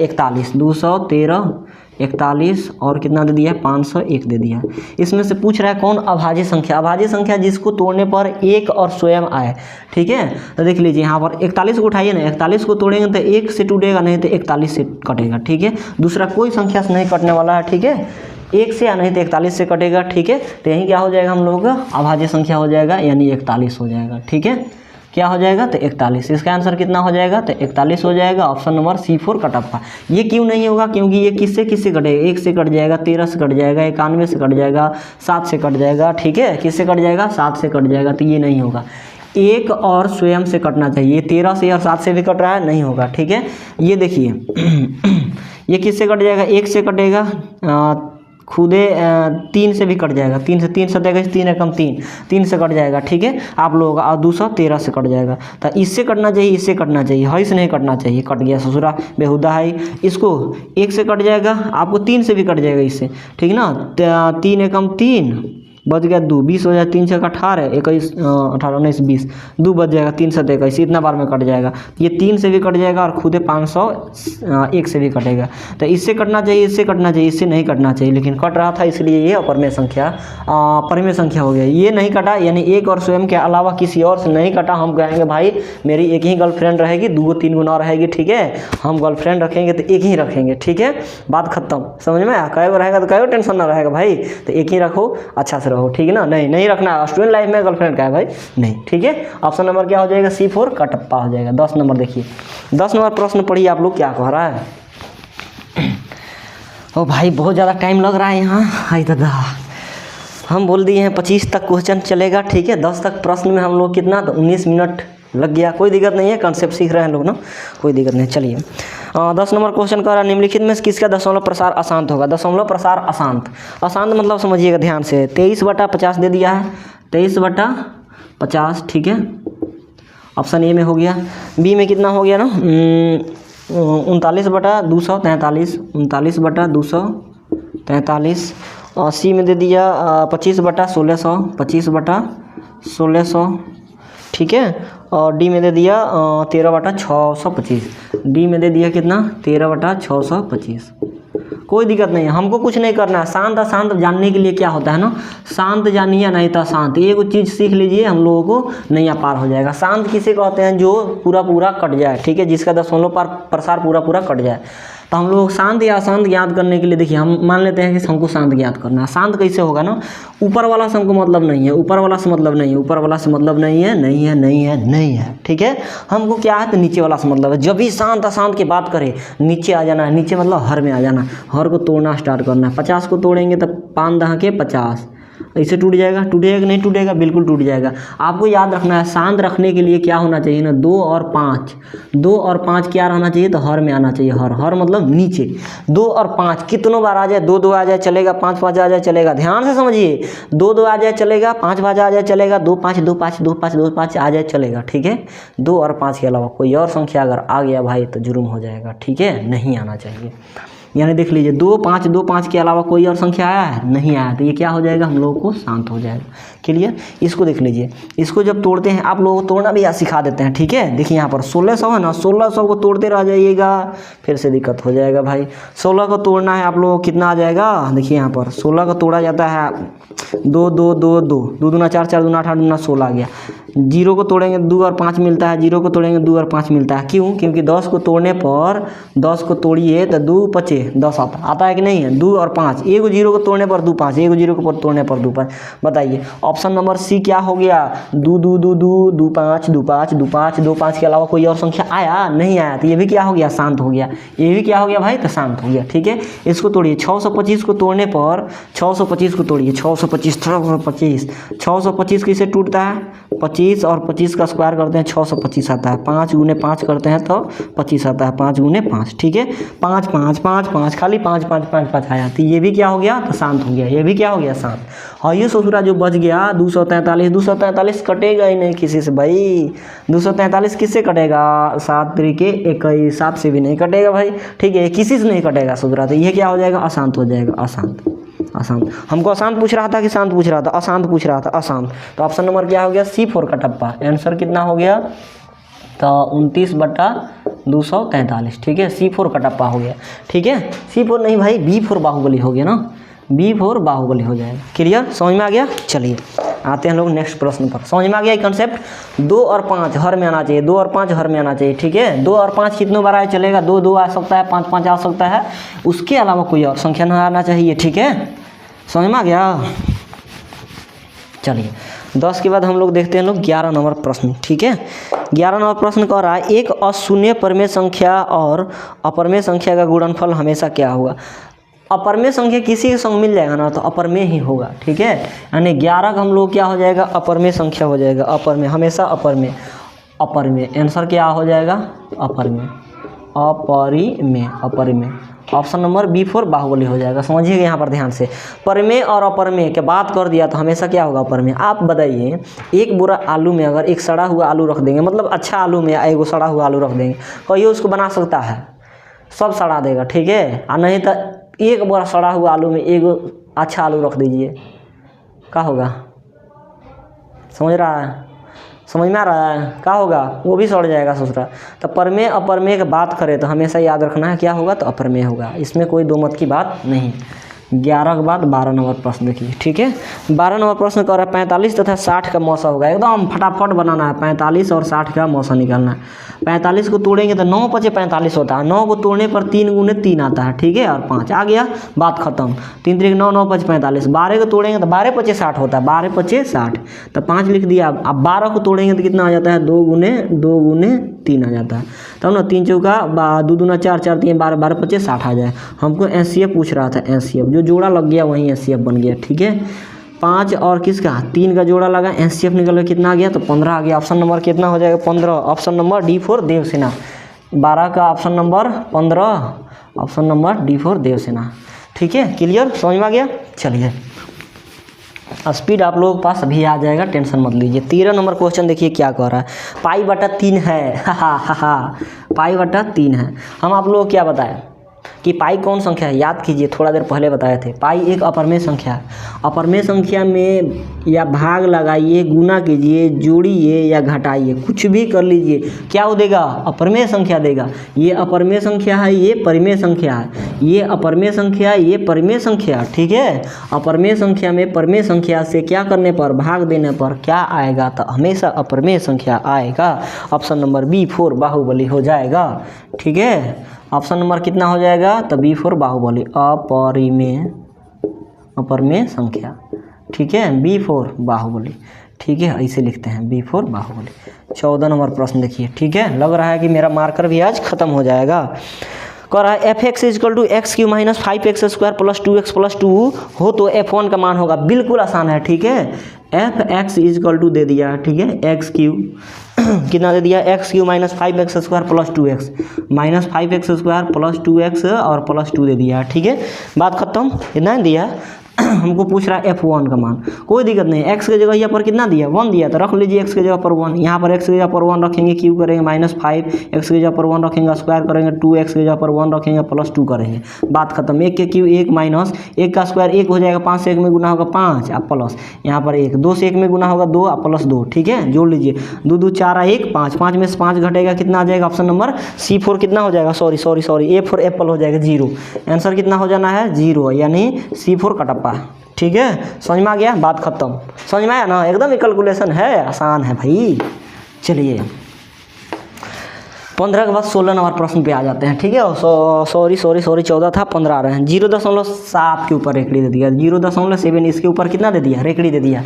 41 और कितना दे दिया है, 501 दे दिया है। इसमें से पूछ रहा है कौन अभाज्य संख्या, अभाज्य संख्या जिसको तोड़ने पर 1 और स्वयं आए, ठीक है। तो देख लीजिए यहाँ पर 41 को उठाइए ना, 41 को तोड़ेंगे तो 1 से टूटेगा, नहीं तो 41 से कटेगा, ठीक है। दूसरा कोई संख्या से नहीं कटने वाला है, ठीक है, 1 से या नहीं तो 41 से कटेगा, ठीक है। तो यही क्या हो जाएगा हम लोगों का, अभाज्य संख्या हो जाएगा, यानी 41 हो जाएगा, ठीक है। क्या हो जाएगा, तो 41। इसका आंसर कितना हो जाएगा, तो 41 हो जाएगा। Option number C4 Kattappa. ये क्यों नहीं होगा, क्योंकि ये किससे कटेगा, 1 से कट जाएगा, 13 से कट जाएगा, 91 से कट जाएगा, 7 से कट जाएगा, ठीक है। किससे कट जाएगा, 7 से कट जाएगा, तो ये नहीं होगा। 1 और स्वयं से कटना चाहिए, 13 से और 7 से भी कट रहा है, नहीं होगा, ठीक है। ये देखिए ये किससे कट जाएगा, 1 से कटेगा, खुदे 3 से भी कट जाएगा, 3 से 3 सटेगा, 3 एकम 3 से कट जाएगा, ठीक है आप लोग। और 213 से कट जाएगा, तो इससे कटना चाहिए, इससे कटना चाहिए, हई से नहीं कटना चाहिए, कट गया ससुरा बेहुदा है। इसको 1 से कट जाएगा, आपको 3 से भी कट जाएगा इससे, ठीक ना। 3 एकम 3 बच गया 2, 20 हो जाए, 3 छः 18, 21 18 19 20, 2 बच जाएगा, 3 7 21, इतना बार में कट जाएगा। ये 3 से भी कट जाएगा और खुदे 501 से भी कटेगा। तो इससे कटना चाहिए, इससे कटना चाहिए, इससे नहीं कटना चाहिए, लेकिन कट रहा था, इसलिए ये अपरमेय संख्या परमेय संख्या हो गया। ये नहीं कटा, यानी 1 और स्वयं के अलावा किसी और से नहीं कटा। हम कहेंगे भाई मेरी एक ही गर्लफ्रेंड रहेगी, 2-3 गुना रहेगी, ठीक है। हम गर्लफ्रेंड रखेंगे तो एक ही रखेंगे, ठीक है, बात खत्म। समझ में आया, कई रहेगा तो कई टेंशन ना रहेगा भाई, तो एक ही रखो, अच्छा से रहो, ठीक है ना। नहीं रखना, स्टूडेंट लाइफ में गर्लफ्रेंड का है भाई, नहीं, ठीक है। ऑप्शन नंबर क्या हो जाएगा, C4 कटप्पा हो जाएगा। 10 नंबर देखिए, 10 नंबर प्रश्न पढ़िए आप लोग क्या कह रहा है। ओ भाई बहुत ज़्यादा टाइम लग रहा है यहाँ। हाय दादा, हम बोल दिए हैं 25 तक क्वेश्चन चलेगा, ठीक है। 10 तक प्रश्न में हम लोग कितना, तो 19 मिनट लग गया। कोई दिक्कत नहीं है, कॉन्सेप्ट सीख रहे हैं लोग ना, कोई दिक्कत नहीं। चलिए 10 नंबर क्वेश्चन कह रहा है, निम्नलिखित में किसका दशमलव प्रसार अशांत होगा। दशमलव प्रसार अशांत, अशांत मतलब समझिएगा ध्यान से, 23/50 दे दिया है, 23/50, ठीक है। ऑप्शन ए में हो गया। बी में कितना हो गया ना, 39/243, 39/243। और सी में दे दिया 25/1600, 25/1600, ठीक है। और डी में दे दिया 13/625, डी में दे दिया कितना, 13/625। कोई दिक्कत नहीं है, हमको कुछ नहीं करना है। शांत अशांत जानने के लिए क्या होता है ना, शांत जानिए नहीं तो शांत, ये कुछ चीज़ सीख लीजिए, हम लोगों को नैया पार हो जाएगा। शांत किसे कहते हैं, जो पूरा कट जाए, ठीक है, जिसका दशमलव प्रसार पूरा कट जाए। तो हम लोग शांत या अशांत ज्ञात करने के लिए, देखिए हम मान लेते हैं कि हमको शांत ज्ञात करना है। शांत कैसे होगा ना, ऊपर वाला से हमको मतलब नहीं है, ऊपर वाला से मतलब नहीं है, ऊपर वाला से मतलब नहीं है, नहीं है, नहीं है, नहीं है, ठीक है। हमको क्या है, तो नीचे वाला से मतलब है। जब भी शांत अशांत की बात करें, नीचे आ जाना है, नीचे मतलब हर में आ जाना, हर को तोड़ना स्टार्ट करना है। 50 को तोड़ेंगे तो 5 दहा के 50, ऐसे टूट जाएगा कि नहीं टूटेगा, बिल्कुल टूट जाएगा। आपको याद रखना है, शांत रखने के लिए क्या होना चाहिए ना, 2 और 5, 2 और 5 क्या रहना चाहिए, तो हर में आना चाहिए, हर मतलब नीचे। 2 और 5 कितनों बार आ जाए, 2 आ जाए चलेगा, 5 आ जाए चलेगा, ध्यान से समझिए। 2 आ जाए चलेगा, 5 आ जाए चलेगा, 2 5 आ जाए चलेगा, ठीक है। 2 और 5 के अलावा कोई और संख्या अगर आ गया भाई तो जुर्म हो जाएगा, ठीक है, नहीं आना चाहिए। यानी देख लीजिए, 2 5 के अलावा कोई और संख्या आया है, नहीं आया, तो ये क्या हो जाएगा, हम लोगों को शांत हो जाएगा। क्लियर। इसको देख लीजिए, इसको जब तोड़ते हैं, आप लोगों को तोड़ना भी सिखा देते हैं, ठीक है। देखिए यहाँ पर 1600 है ना, 1600 को तोड़ते रह जाइएगा, फिर से दिक्कत हो जाएगा भाई। 16 को तोड़ना है आप लोगों को, कितना आ जाएगा, देखिए यहाँ पर 16 को तोड़ा जाता है 2 2 2 2 2 दूना 4 4 दूना 8 8 दूना 16 आ गया। 0 को तोड़ेंगे 2 और 5 मिलता है, 0 को तोड़ेंगे 2 और 5 मिलता है। क्यों, क्योंकि 10 को तोड़ने पर, 10 को तोड़िए तो 2 5 10 आता है कि नहीं है। 2 और 5, एगो 0 को तोड़ने पर 2 5, एगो 0 को तोड़ने पर 2 5। बताइए ऑप्शन नंबर सी क्या हो गया, 2 2 2 2 2 5 2 5 2 5 2 5 के अलावा कोई और संख्या आया, नहीं आया, तो ये भी क्या हो गया, शांत हो गया। ये भी क्या हो गया भाई, तो शांत हो गया, ठीक है। इसको तोड़िए, 625 को तोड़ने पर, 625 को तोड़िए, 625 कैसे टूटता है, 25 और 25 का स्क्वायर करते हैं, 625 आता है। 5 गुने 5 करते हैं तो 25 आता है, 5 गुने 5, ठीक है। 5 5 5 5, खाली 5 5 5 5 आया, तो ये भी क्या हो गया, तो शांत हो गया, ये भी क्या हो गया, शांत। और ये ससुरा जो बच गया 243 कटेगा ही नहीं किसी से भाई। 243 किससे कटेगा, 7 तरीके 21, 7 से भी नहीं कटेगा भाई, ठीक है, किसी से नहीं कटेगा ससुरा। तो ये क्या हो जाएगा, अशांत हो जाएगा, अशांत। हमको अशांत पूछ रहा था कि शांत पूछ रहा था, अशांत पूछ रहा था, अशांत। तो ऑप्शन नंबर क्या हो गया, C4 का टप्पा। आंसर कितना हो गया, तो 29/243, ठीक है। C4 का टप्पा हो गया, ठीक है। C4 नहीं भाई, B4 बाहुबली हो गया ना, B4 बाहुबली हो जाएगा। क्लियर, समझ में आ गया। चलिए आते हैं लोग नेक्स्ट प्रश्न पर। समझ में आ गया ये कंसेप्ट। 2 और 5 हर में आना चाहिए, 2 और 5 हर में आना चाहिए, ठीक है। 2 और 5 कितनों बार आए चलेगा, 2 2 आ सकता है, 5 5 आ सकता है, उसके अलावा कोई और संख्या ना आना चाहिए, ठीक है। समझ में आ गया। चलिए 10 के बाद हम लोग देखते हैं लोग 11 नंबर प्रश्न, ठीक है। 11 नंबर प्रश्न कह रहा है, एक अशून्य परमेय संख्या और अपरमेय संख्या का गुणनफल हमेशा क्या होगा। अपरमेय संख्या किसी के संग मिल जाएगा ना, तो अपरमेय ही होगा, ठीक है। यानी 11 का हम लोग क्या हो जाएगा, अपरमेय संख्या हो जाएगा, अपरमेय, हमेशा अपरमेय। आंसर क्या हो जाएगा, अपरमेय। ऑप्शन नंबर B4 बाहुबली हो जाएगा। समझिएगा यहाँ पर ध्यान से, परमेय और अपरमेय के बात कर दिया तो हमेशा क्या होगा, अपरमेय। आप बताइए, एक बोरा आलू में अगर एक सड़ा हुआ आलू रख देंगे, मतलब अच्छा आलू में एक सड़ा हुआ आलू रख देंगे, कहिए उसको बना सकता है, सब सड़ा देगा, ठीक है। और नहीं तो एक बोरा सड़ा हुआ आलू में एक अच्छा आलू रख दीजिए, क्या होगा, समझ रहा है, समझ में आ रहा है, क्या होगा, वो भी सड़ जाएगा ससुरा। तो परमेय अपरमेय की बात करें तो हमेशा याद रखना है क्या होगा, तो अपरमेय होगा, इसमें कोई दो मत की बात नहीं। 11 के बाद 12 नंबर प्रश्न देखिए, ठीक है। 12 नंबर प्रश्न कह रहा है 45 तथा 60 का मौसा होगा। एकदम फटाफट बनाना है, 45 और 60 का मौसा निकालना है। 45 को तोड़ेंगे तो 9 5 45 होता है, 9 को तोड़ने पर 3 गुने 3 आता है, ठीक है, और 5 आ गया, बात खत्म। 3 3 9 9 5 45। 12 को तोड़ेंगे तो 12 5 60 होता है, 12 5 60, तो 5 लिख दिया। अब 12 को तोड़ेंगे तो कितना आ जाता है, 2 गुने 3 आ जाता है। तो तब ना 3 चौका 2 दूना 4, 4 3 12, 12 25 60 आ जाए। हमको एचसीएफ पूछ रहा था, एचसीएफ जो जोड़ा लग गया वहीं एचसीएफ बन गया। ठीक है, 5 और किसका 3 का जोड़ा लगा, एचसीएफ निकल के कितना आ गया, तो 15 आ गया। ऑप्शन नंबर कितना हो जाएगा 15, ऑप्शन नंबर D4 देवसेना। 12 का option number 15, option number D4 Devsena. ठीक है, क्लियर, समझ में आ गया। चलिए स्पीड आप लोगों के पास अभी आ जाएगा, टेंशन मत लीजिए। 13 नंबर क्वेश्चन देखिए क्या कह रहा है, पाई बटा 3 है। पाई बटा 3 है। हम आप लोगों को क्या बताएं कि पाई कौन संख्या है, याद कीजिए, थोड़ा देर पहले बताए थे। पाई एक अपरमेय संख्या है। अपरमेय संख्या में या भाग लगाइए, गुना कीजिए, जोड़िए या घटाइए, कुछ भी कर लीजिए, क्या हो देगा, अपरमेय संख्या देगा। ये अपरमेय संख्या है, ये परिमेय संख्या है, ये अपरमेय संख्या है, ये परिमेय संख्या। ठीक है, अपरमेय संख्या में परिमेय संख्या से क्या करने पर, भाग देने पर क्या आएगा, तो हमेशा अपरमेय संख्या आएगा। ऑप्शन नंबर B4 बाहुबली हो जाएगा। ठीक है, ऑप्शन नंबर कितना हो जाएगा, तो B4 बाहुबली, अपरमेय संख्या। ठीक है, B4 बाहुबली। ठीक है, ऐसे लिखते हैं B4 बाहुबली। 14 नंबर प्रश्न देखिए। ठीक है, लग रहा है कि मेरा मार्कर भी आज खत्म हो जाएगा। कह रहा है fx = x³ - 5x² + 2x + 2 हो तो f1 का मान होगा। बिल्कुल आसान है। ठीक है, fx = दे दिया। ठीक है, x³ कितना दे दिया, x³ - 5x² + 2x, -5x² + 2x और +2 दे दिया। ठीक है, बात खत्म, इतना दिया। हमको पूछ रहा है f1 का मान, कोई दिक्कत नहीं। x के जगह यहाँ पर कितना दिया, 1 दिया, तो रख लीजिए x के जगह पर 1। यहाँ पर x के जगह पर 1 रखेंगे, क्यूब करेंगे, -5, x के जगह पर 1 रखेंगे, स्क्वायर करेंगे, 2x के जगह पर 1 रखेंगे, +2 करेंगे। बात खत्म। 1 के क्यूब 1 माइनस 1 का स्क्वायर 1 हो जाएगा, 5 से 1 में गुना होगा 5 और प्लस यहाँ पर 1, 2 से 1 में गुना होगा 2 और +2। ठीक है, जोड़ लीजिए, 2 2 4 1 5, 5 में से 5 घटेगा, कितना आ जाएगा, ऑप्शन नंबर C4 कितना हो जाएगा, सॉरी A फॉर एप्पल हो जाएगा 0। आंसर कितना हो जाना है 0, यानी C4 कटप्पा। ठीक है, समझ में आ गया, बात खत्म। समझ में आया ना, एकदम ही कैलकुलेशन है, आसान है भाई। चलिए 15 के बाद 16 नंबर प्रश्न पे आ जाते हैं। ठीक है, सॉरी 14 था, 15 आ रहे हैं। 0.7 के ऊपर रेखड़ी दे दिया, 0.7 इसके ऊपर कितना दे दिया, रेखड़ी दे दिया।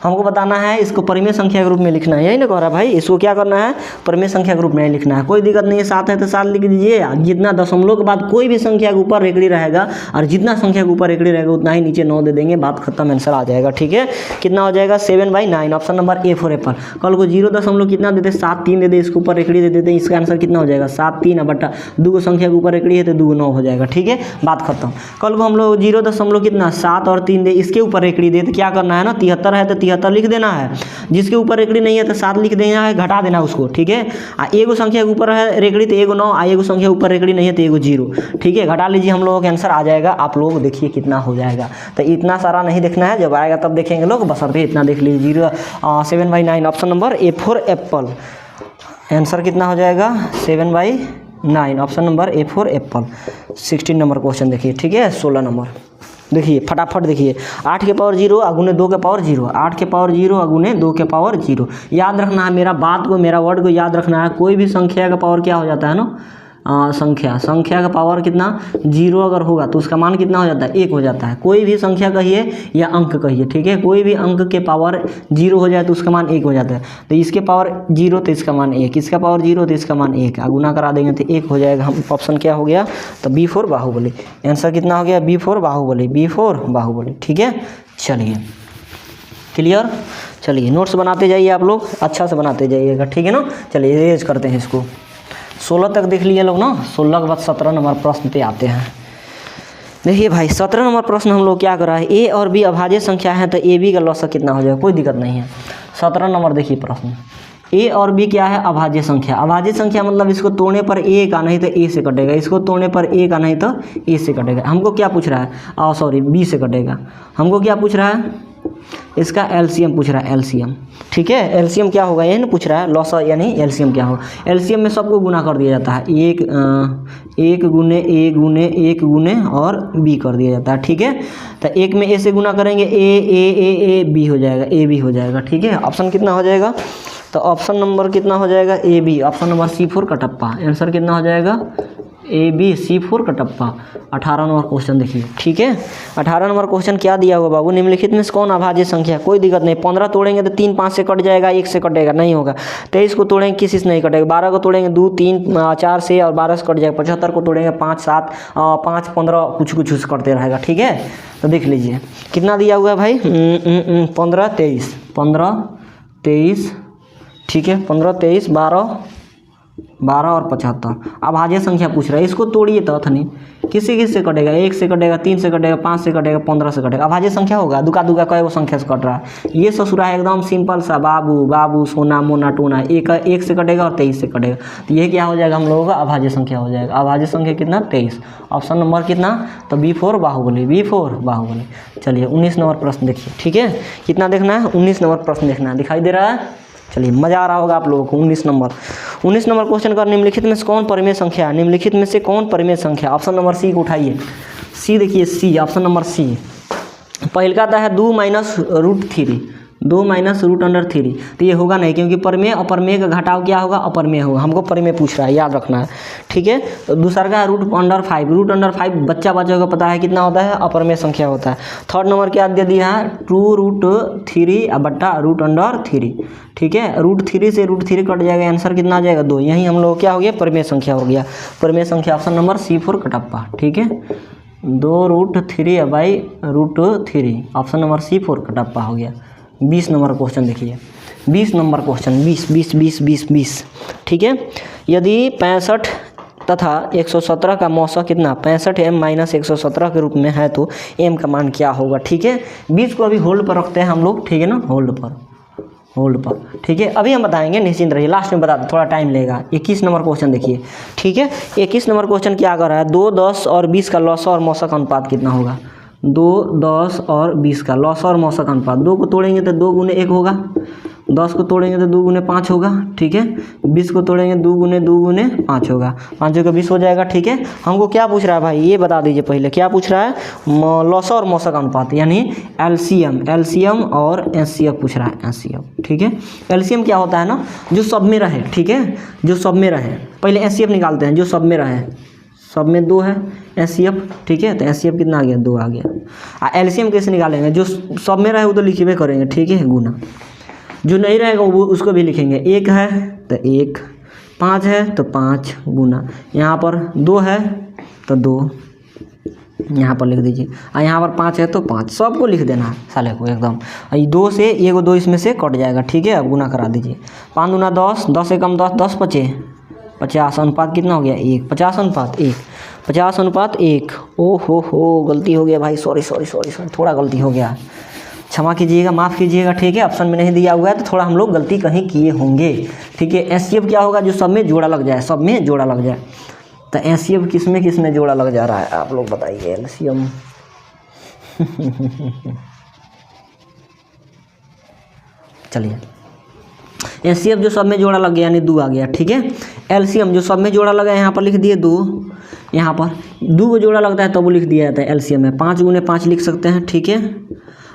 हमको बताना है इसको परिमेय संख्या के रूप में लिखना है, यही ना कह रहा है भाई, इसको क्या करना है, परिमेय संख्या के रूप में लिखना है। कोई दिक्कत नहीं है, 7 है तो 7 लिख दीजिए। जितना दशमलव के बाद कोई भी संख्या के ऊपर रेखड़ी रहेगा और जितना संख्या के ऊपर रेखड़ी रहेगा उतना ही नीचे 9 दे देंगे, बात खत्म, आंसर आ जाएगा। ठीक है, कितना हो जाएगा 7/9, option number A for Apple. कल को 0. कितना देते, 7 3 दे दे, इसके ऊपर रेखड़ी दे देते हैं, इसका आंसर कितना हो जाएगा 7 3 बटा 2 संख्या के ऊपर रेखड़ी है तो 2 9 हो जाएगा। ठीक है, बात खत्म। कल को हम लोग 0. कितना 7 और 3 दे, इसके ऊपर रेखड़ी दे, तो क्या करना है ना, 73 है तो 73 लिख देना है। जिसके ऊपर रेखड़ी नहीं है तो 7 लिख देना है, घटा देना उसको। ठीक है, एगो संख्या के ऊपर है रेखड़ी तो एगो 9, एगो संख्या के ऊपर रेखड़ी नहीं है तो एगो 0। ठीक है, घटा लीजिए, हम लोगों का आंसर आ जाएगा। आप लोग देखिए कितना हो जाएगा, तो इतना सारा नहीं देखना है, जब आएगा तब देखेंगे लोग, बस अभी इतना देख लीजिए। 7/9, option number A for Apple. Answer कितना हो जाएगा 7/9, option number A for Apple. 16 number question देखिए। ठीक है, 16 नंबर देखिए, फटाफट देखिए। 8 के पावर 0 अगुने 2 के पावर 0, 8 के पावर 0 अगुने 2 के पावर 0। याद रखना है, मेरा बात को, मेरा वर्ड को याद रखना है। कोई भी संख्या का पावर क्या हो जाता है ना, संख्या का पावर कितना 0 अगर होगा तो उसका मान कितना हो जाता है 1 हो जाता है। कोई भी संख्या कहिए या अंक कहिए, ठीक है, कोई भी अंक के पावर 0 हो जाए तो उसका मान 1 हो जाता है। तो इसके पावर 0 तो इसका मान 1, इसका पावर 0 तो इसका मान 1, गुना करा देंगे तो 1 हो जाएगा। हम ऑप्शन क्या हो गया, तो B4 बाहुबली। आंसर कितना हो गया B4 बाहुबली। ठीक है, चलिए क्लियर। चलिए नोट्स बनाते जाइए आप लोग, अच्छा से बनाते जाइएगा, ठीक है ना। चलिए रेज करते हैं इसको। 16 तक देख लिए लोग ना, 16 के बाद 17 नंबर प्रश्न पे आते हैं। देखिए भाई 17 नंबर प्रश्न हम लोग क्या कर रहा है, A और B अभाज्य संख्या है तो AB का लॉसा कितना हो जाएगा, कोई दिक्कत नहीं है। 17 नंबर देखिए प्रश्न, A और B क्या है, अभाज्य संख्या। अभाज्य संख्या मतलब इसको तोड़ने पर A का नहीं तो A से कटेगा, इसको तोड़ने पर A का नहीं तो A से कटेगा। हमको क्या पूछ रहा है, B से कटेगा। हमको क्या पूछ रहा है, इसका एलसीएम पूछ रहा है, एलसीएम। ठीक है, एलसीएम क्या होगा ये ना पूछ रहा है, लॉसा यानी एलसीएम क्या होगा। एलसीएम में सबको गुना कर दिया जाता है, एक गुने A गुने 1 गुने और B कर दिया जाता है। ठीक है, तो 1 में A से गुना करेंगे A B हो जाएगा, A B हो जाएगा। ठीक है, ऑप्शन कितना हो जाएगा, तो ऑप्शन नंबर कितना हो जाएगा AB, option number C4 Kattappa. Answer कितना हो जाएगा ABC4 कटप्पा। 18 नंबर क्वेश्चन देखिए, ठीक है। 18 नंबर क्वेश्चन क्या दिया हुआ बाबू, निम्नलिखित में से कौन अभाज्य संख्या, कोई दिक्कत नहीं। 15 तोड़ेंगे तो 3 5 से कट जाएगा, 1 से कटेगा नहीं होगा। 23 को तोड़ेंगे किसी से नहीं कटेगा। 12 को तोड़ेंगे 2 3 4 से और 12 से कट जाएगा। 75 को तोड़ेंगे 5 7 5 15 कुछ कुछ से कटते रहेगा, ठीक है। तो देख लीजिए कितना दिया हुआ है भाई, 15 23, ठीक है। 15 23 12 और 75 अभाज्य संख्या पूछ रहा है। इसको तोड़िए तो अथनी किसी किस से कटेगा, 1 से कटेगा, 3 से कटेगा, 5 से कटेगा, 15 से कटेगा। अभाज्य संख्या होगा। दुका दुका कई वो संख्या से कट रहा है। ये ससुरा है एकदम सिंपल सा, बाबू बाबू सोना मोना टोना। 1 से कटेगा और 23 से कटेगा। तो ये क्या हो जाएगा हम लोगों का, अभाज्य संख्या हो जाएगा। अभाज्य संख्या कितना, 23। ऑप्शन नंबर कितना, तो B4 बाहुबली, B4 बाहुबली। चलिए 19 नंबर प्रश्न देखिए, ठीक है। कितना देखना है, 19 नंबर प्रश्न देखना है, दिखाई दे रहा है। चलिए मजा आ रहा होगा आप लोगों को। 19 नंबर क्वेश्चन का, निम्नलिखित में से कौन परिमेय संख्या, निम्नलिखित में से कौन परिमेय संख्या। ऑप्शन नंबर सी को उठाइए, सी देखिए, सी ऑप्शन नंबर सी। पहल का आता है 2 - √3, 2 - √3। तो ये होगा नहीं, क्योंकि परिमेय और परिमेय का घटाव क्या होगा, अपरिमेय होगा। हमको परिमेय पूछ रहा है, याद रखना है, ठीक है। तो दूसरा का है √5, √5 बच्चा को पता है कितना होता है, अपरिमेय संख्या होता है। थर्ड नंबर क्या दे दिया है, 2√3 बट्टा √3, ठीक है। √3 से √3 कट जाएगा, आंसर कितना आ जाएगा, 2। यही हम लोग क्या हो गया, परिमेय संख्या हो गया। परिमेय संख्या ऑप्शन नंबर C4 कटप्पा, ठीक है। 2√3/√3 ऑप्शन नंबर C4 कटप्पा हो गया। 20 नंबर क्वेश्चन देखिए, 20 नंबर क्वेश्चन, 20, ठीक है। यदि 65 तथा 117 का मौसा कितना 65m - 117 के रूप में है तो m का मान क्या होगा, ठीक है। 20 को अभी होल्ड पर रखते हैं हम लोग, ठीक है ना, होल्ड पर, ठीक है। अभी हम बताएंगे, निश्चिंत रहिए, लास्ट में बता दो, थोड़ा टाइम लेगा। 21 नंबर क्वेश्चन देखिए, ठीक है। 21 नंबर क्वेश्चन क्या कर रहा है, 2, 10 और 20 का लौसा और मौसा का अनुपात कितना होगा। 2, 10 और 20 का लौसा और मौसा का अनुपात। 2 को तोड़ेंगे तो 2 × 1 होगा, 10 को तोड़ेंगे तो 2 × 5 होगा, ठीक है। 20 को तोड़ेंगे 2 × 2 × 5 होगा, 5 का 20 हो जाएगा, ठीक है। हमको क्या पूछ रहा है भाई, ये बता दीजिए पहले, क्या पूछ रहा है, लौसा और मौसा का अनुपात, यानी एलसीएम और एचसीएफ पूछ रहा है, एचसीएफ, ठीक है। एलसीएम क्या होता है ना, जो सब में रहे, ठीक है, जो सब में रहे। पहले एचसीएफ निकालते हैं, जो सब में रहे, सब में 2 है एचसीएफ, ठीक है। तो एचसीएफ कितना आ गया, 2 आ गया। एलसीएम कैसे निकालेंगे, जो सब में रहे वो तो लिखिए करेंगे, ठीक है, गुना। जो नहीं रहेगा वो उसको भी लिखेंगे। 1 है तो 1, 5 है तो 5 गुना, यहाँ पर 2 है तो 2 यहाँ पर लिख दीजिए, और यहाँ पर 5 है तो 5, सबको लिख देना है साले को एकदम। 2 से 1 2 इसमें से कट जाएगा, ठीक है। अब गुना करा दीजिए, 5 दूना 10, 10 से कम 10, 10 × 5 = 50। अनुपात कितना हो गया, 1, 50/1। ओ हो गलती हो गया भाई, सॉरी, थोड़ा गलती हो गया, क्षमा कीजिएगा, माफ़ कीजिएगा, ठीक है। ऑप्शन में नहीं दिया हुआ है तो थोड़ा हम लोग गलती कहीं किए होंगे, ठीक है। एचसीएफ क्या होगा, जो सब में जोड़ा लग जाए, सब में जोड़ा लग जाए। तो एचसीएफ किस में जोड़ा लग जा रहा है, आप लोग बताइए। एलसीएम चलिए, एचसीएफ जो सब में जोड़ा लग गया यानी 2 आ गया, ठीक है। एलसीएम जो सब में जोड़ा लगा, यहाँ पर लिख दिए 2, यहाँ पर 2 को जोड़ा लगता है तब वो लिख दिया जाता है एलसीएम में। 5 × 5 लिख सकते हैं, ठीक है।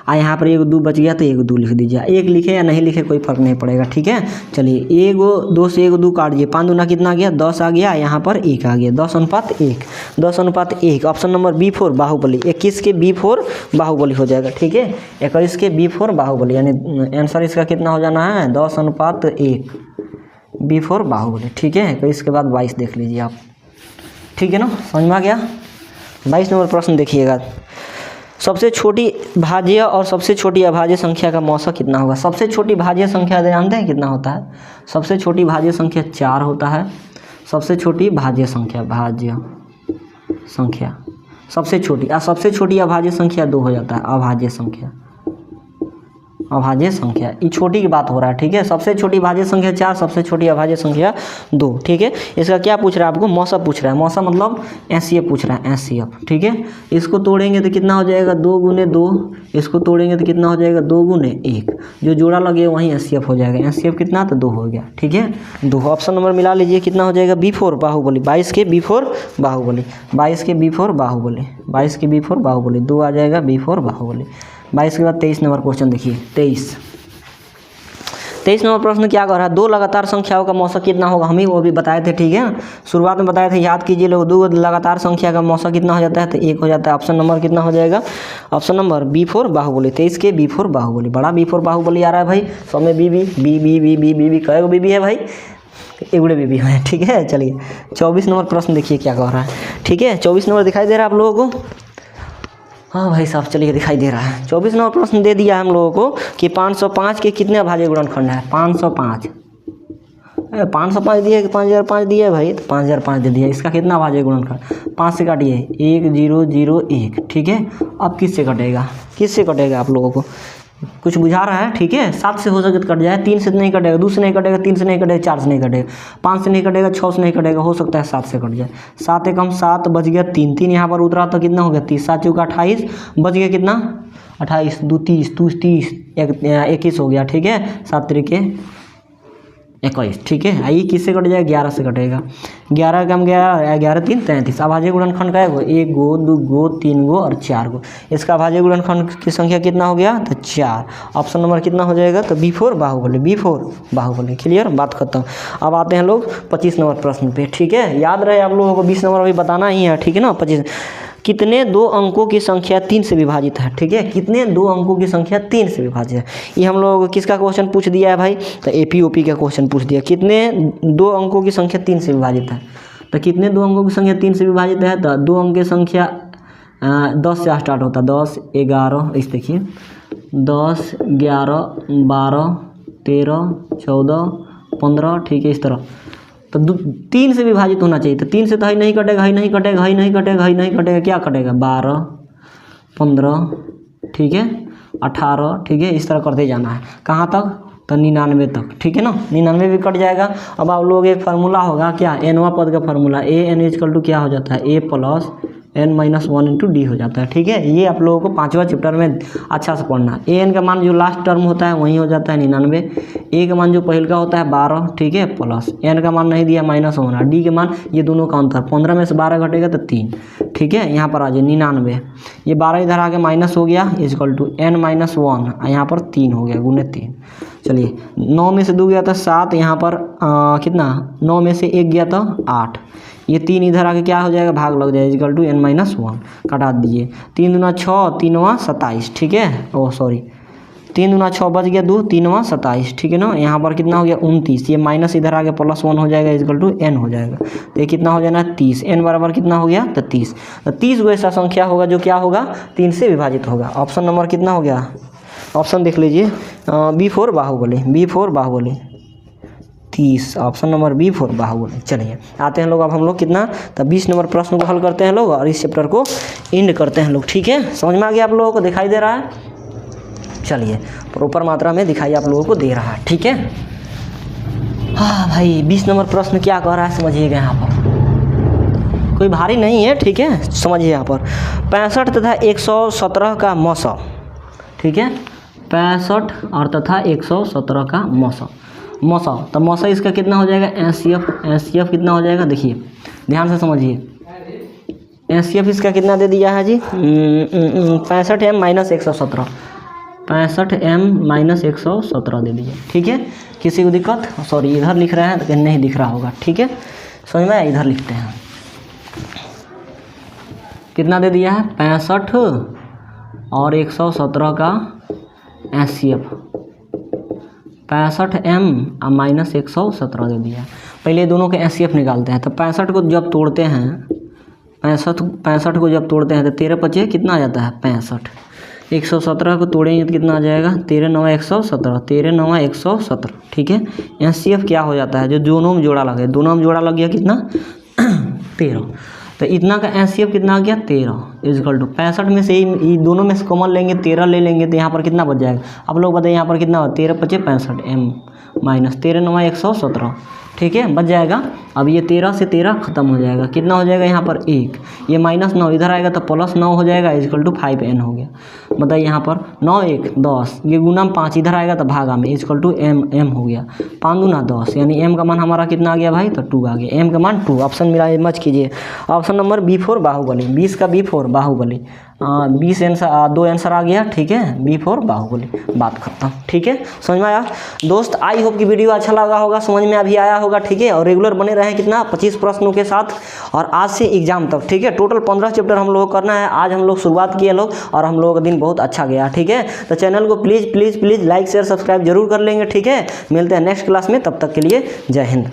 और यहाँ पर 1 2 बच गया तो 1 2 लिख दीजिए, 1 लिखे या नहीं लिखे कोई फर्क नहीं पड़ेगा, ठीक है। चलिए 1 2 से 1 2 काट दिए, 5 दूना कितना आ गया, 10 आ गया, यहाँ पर 1 आ गया, 10/1। ऑप्शन नंबर B4 बाहुबली, 21 के B4 बाहुबली हो जाएगा, ठीक है। 21 के B4 बाहुबली, यानी आंसर इसका कितना हो जाना है, 10/1 B4 बाहुबली, ठीक है। 21 के बाद 22 देख लीजिए आप, ठीक है ना, समझ में आ गया। 22 नंबर प्रश्न देखिएगा, सबसे छोटी भाज्य और सबसे छोटी अभाज्य संख्या का मौसा कितना होगा। सबसे छोटी भाज्य संख्या जानते हैं कितना होता है, सबसे छोटी भाज्य संख्या 4 होता है। सबसे छोटी भाज्य संख्या सबसे छोटी, और सबसे छोटी अभाज्य संख्या 2 हो जाता है। अभाज्य संख्या ये छोटी की बात हो रहा है, ठीक है। सबसे छोटी भाज्य संख्या 4, सबसे छोटी अभाज्य संख्या 2, ठीक है। इसका क्या पूछ रहा है आपको, मौसा पूछ रहा है। मौसा मतलब एचसीएफ पूछ रहा है, एचसीएफ, ठीक है। इसको तोड़ेंगे तो कितना हो जाएगा, 2 × 2, इसको तोड़ेंगे तो कितना हो जाएगा, 2 × 1, जो जोड़ा लगे वहीं एचसीएफ हो जाएगा। एचसीएफ कितना, तो 2 हो गया, ठीक है। 2 ऑप्शन नंबर मिला लीजिए, कितना हो जाएगा, B4 बाहुबली, 22 के B4 बाहुबली, 22 के B4 बाहुबली, 22 के B4 बाहुबली, 2 आ जाएगा B4 बाहुबली। 22 के बाद 23 नंबर क्वेश्चन देखिए, 23 नंबर प्रश्न क्या कर रहा है, दो लगातार संख्याओं का मौसा कितना होगा, हम ही वो भी बताए थे, ठीक है, शुरुआत में बताए थे, याद कीजिए लोग। दो लगातार संख्या का मौसा कितना हो जाता है, तो 1 हो जाता है। ऑप्शन नंबर कितना हो जाएगा, ऑप्शन नंबर B4 बाहुबली। 23 के B4 बाहुबली, बड़ा B4 बाहुबली आ रहा है भाई। सौ में बी कई बीबी है भाई, एगुड़े बीबी है, ठीक है। चलिए 24 नंबर प्रश्न देखिए क्या कह रहा है, ठीक है। 24 नंबर दिखाई दे रहा है आप लोगों को, हाँ भाई साहब चलिए दिखाई दे रहा है। 24 नंबर प्रश्न दे दिया है हम लोगों को कि 505 के कितने अभाज्य गुणनखंड है। 505 दिए कि 5005 दिए भाई, तो 5005 दे दिया। इसका कितना अभाज्य गुणनखंड, 5 से काटिए 1001, ठीक है। अब किससे कटेगा, किससे कटेगा आप लोगों को कुछ बुझा रहा है, ठीक है। 7 से हो सके तो कट जाए, 3 से नहीं कटेगा, 2 से नहीं कटेगा, 3 से नहीं कटेगा, 4 से नहीं कटेगा, 5 से नहीं कटेगा, 6 से नहीं कटेगा, हो सकता है 7 से कट जाए। 7 एकम 7 बच गया 3, 3 यहाँ पर उतरा तो कितना हो गया 30, 7 चौका 28 बच गया कितना 28, 2 30, 2 30, 21 हो गया, ठीक है। 7 तरीके 21, ठीक है। ये किससे कट जाएगा, 11 से कटेगा। 11 कम 11, 11 3 33। अभाज्य गुणनखंड का है 1 गो 2 गो 3 गो और 4 गो। इसका अभाज्य गुणनखंड की संख्या कितना हो गया, तो 4। ऑप्शन नंबर कितना हो जाएगा, तो B4 Baahubali, B4 Baahubali. Clear, बात खत्म। अब आते हैं लोग 25 नंबर प्रश्न पे, ठीक है। याद रहे आप लोगों को 20 नंबर अभी बताना ही है, ठीक है ना। 25 कितने दो अंकों की संख्या 3 से विभाजित है, ठीक है। कितने दो अंकों की संख्या 3 से विभाजित है, ये हम लोगों को किसका क्वेश्चन पूछ दिया है भाई, तो APOP का क्वेश्चन पूछ दिया। कितने दो अंकों की संख्या 3 से विभाजित है, तो कितने दो अंकों की संख्या 3 से विभाजित है, तो दो अंक की संख्या 10 से स्टार्ट होता है, 10 11, इस देखिए 10 11 12 13 14 15, ठीक है। इस तरह तो 3 से विभाजित होना चाहिए, तो 3 से तो ही नहीं कटेगा, ही नहीं कटेगा, ही नहीं कटेगा, ही नहीं कटेगा, क्या कटेगा 12 15, ठीक है 18, ठीक है। इस तरह करते जाना है, कहाँ तक, तो 99 तक, ठीक है ना। 99 भी कट जाएगा। अब आप लोग एक फार्मूला होगा क्या, nवां पद का फार्मूला an इक्वल टू क्या हो जाता है, a plus n minus 1 into D हो जाता है, ठीक है। ये आप लोगों को 5वां चैप्टर में अच्छा से पढ़ना। an का मान जो लास्ट टर्म होता है वही हो जाता है 99, a का मान जो पहले का होता है 12, ठीक है, प्लस n का मान नहीं दिया माइनस होना, d के मान ये दोनों का अंतर 15 में से 12 घटेगा तो 3, ठीक है। यहाँ पर आ जाए 99, ये 12 इधर आके माइनस हो गया इक्वल टू n माइनस 1, यहाँ पर 3 हो गया गुने 3। चलिए 9 में से 2 गया था 7, यहाँ पर कितना 9 में से 1 गया था 8, ये 3 इधर आके क्या हो जाएगा, भाग लग जाएगा इक्वल टू n माइनस 1, कटा दीजिए। 3 दूना 6, 3वां 27, ठीक है। ओह सॉरी 3 दूना 6 बच गया 2, 3वां 27, ठीक है ना। यहाँ पर कितना हो गया 29, ये माइनस इधर आगे प्लस 1 हो जाएगा इक्वल टू n हो जाएगा, तो ये कितना हो जाना 30, n बराबर कितना हो गया, तो 30। तो 30 वो ऐसा संख्या होगा जो क्या होगा 3 से विभाजित होगा। ऑप्शन नंबर कितना हो गया, ऑप्शन देख लीजिए B4 Baahubali, B4 Baahubali 30, option number B4 Baahubali. चलिए आते हैं लोग, अब हम लोग कितना, तो 20 नंबर प्रश्न को हल करते हैं लोग और इस चैप्टर को एंड करते हैं लोग, ठीक है। समझ में आ गया आप लोगों को, दिखाई दे रहा है, चलिए प्रॉपर मात्रा में दिखाई आप लोगों को दे रहा है, ठीक है। हाँ भाई 20 नंबर प्रश्न क्या कह रहा है समझिएगा, यहाँ पर कोई भारी नहीं है, ठीक है। समझिए यहाँ पर 65 तथा 117 का मौसा, ठीक है। 65 और तथा 117 का मौसा, तो मौसा इसका कितना हो जाएगा, एनसीएफ कितना हो जाएगा, देखिए ध्यान से समझिए। एनसीएफ इसका कितना दे दिया है जी, 65m माइनस 117, 65m माइनस 117 दे दीजिए, ठीक है। किसी को दिक्कत, सॉरी इधर लिख रहे हैं तो नहीं दिख रहा होगा, ठीक है। समझ में, इधर लिखते हैं कितना दे दिया है, 65 और 117 का एनसीएफ, 65m और माइनस 117 दे दिया। पहले दोनों के एनसीएफ निकालते हैं, तो 65 को जब तोड़ते हैं, 65 को जब तोड़ते हैं तो 13 पचे कितना आ जाता है 65, 117 को तोड़ेंगे तो कितना आ जाएगा 13 9 117, 13 9 117, ठीक है। एनसीएफ क्या हो जाता है, जो दोनों में जोड़ा लगे, दोनों में जोड़ा लग गया कितना 13, तो इतना का एनसीएफ कितना आ गया 13 इक्वल टू 65 में से ही दोनों में से कॉमन लेंगे 13 ले लेंगे, तो यहाँ पर कितना बच जाएगा, आप लोग बताइए यहाँ पर कितना हो, 13 पचे 65 m माइनस 13 9 117, ठीक है, बच जाएगा। अब ये 13 से 13 खत्म हो जाएगा, कितना हो जाएगा यहाँ पर 1, ये माइनस 9 इधर आएगा तो प्लस 9 हो जाएगा इक्वल टू 5n हो गया। बताइए यहाँ पर 9 1 10, ये गुना 5 इधर आएगा तो भागा में इक्वल टू m हो गया, 5 दूना 10, यानी m का मान हमारा कितना आ गया भाई, तो 2 आ गया, m का मान 2। ऑप्शन मिला मच कीजिए, ऑप्शन नंबर B4 बाहुबली, 20 का B4 बाहुबली, 20 आंसर, 2 आंसर आ गया, ठीक है, बी फॉर बाहुबली, बात खत्म, ठीक है, समझ में आया दोस्त। आई होप कि वीडियो अच्छा लगा होगा, समझ में अभी आया होगा, ठीक है, और रेगुलर बने रहें कितना 25 प्रश्नों के साथ, और आज से एग्जाम तक, ठीक है, टोटल 15 चैप्टर हम लोग को करना है। आज हम लोग शुरुआत किए लोग, और हम लोगों का दिन बहुत अच्छा गया, ठीक है। तो चैनल को please please please like share subscribe जरूर कर लेंगे, ठीक है। मिलते हैं नेक्स्ट क्लास में, तब तक के लिए जय हिंद।